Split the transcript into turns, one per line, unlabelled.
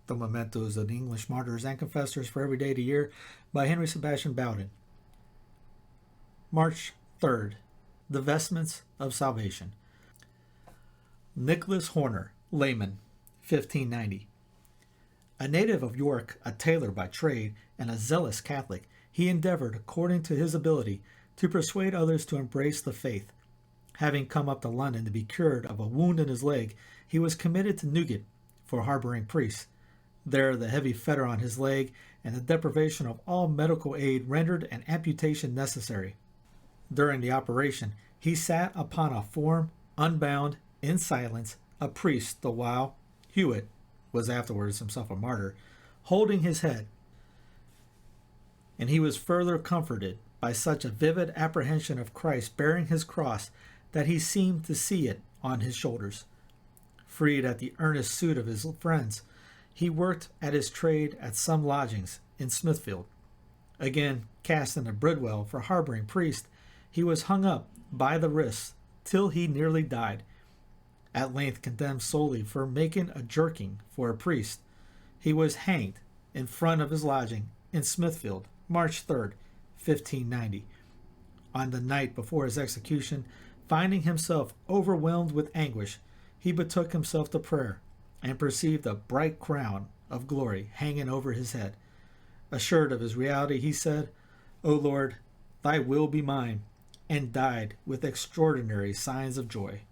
The Mementos of the English Martyrs and Confessors for Every Day of the Year by Henry Sebastian Bowden. March 3rd. The Vestments of Salvation. Nicholas Horner, layman, 1590. A native of York, a tailor by trade, and a zealous Catholic, he endeavored, according to his ability, to persuade others to embrace the faith. Having come up to London to be cured of a wound in his leg, he was committed to Newgate for harboring priests. There the heavy fetter on his leg and the deprivation of all medical aid rendered an amputation necessary. During the operation, he sat upon a form, unbound, in silence, a priest the while, Hewitt was afterwards himself a martyr, holding his head. And he was further comforted by such a vivid apprehension of Christ bearing his cross that he seemed to see it on his shoulders. Freed at the earnest suit of his friends, he worked at his trade at some lodgings in Smithfield. Again, cast into Bridwell for harboring priests, he was hung up by the wrists till he nearly died. At length condemned solely for making a jerking for a priest, he was hanged in front of his lodging in Smithfield, March 3rd, 1590. On the night before his execution, finding himself overwhelmed with anguish, he betook himself to prayer, and perceived a bright crown of glory hanging over his head. Assured of his reality, he said, "O Lord, thy will be mine," and died with extraordinary signs of joy.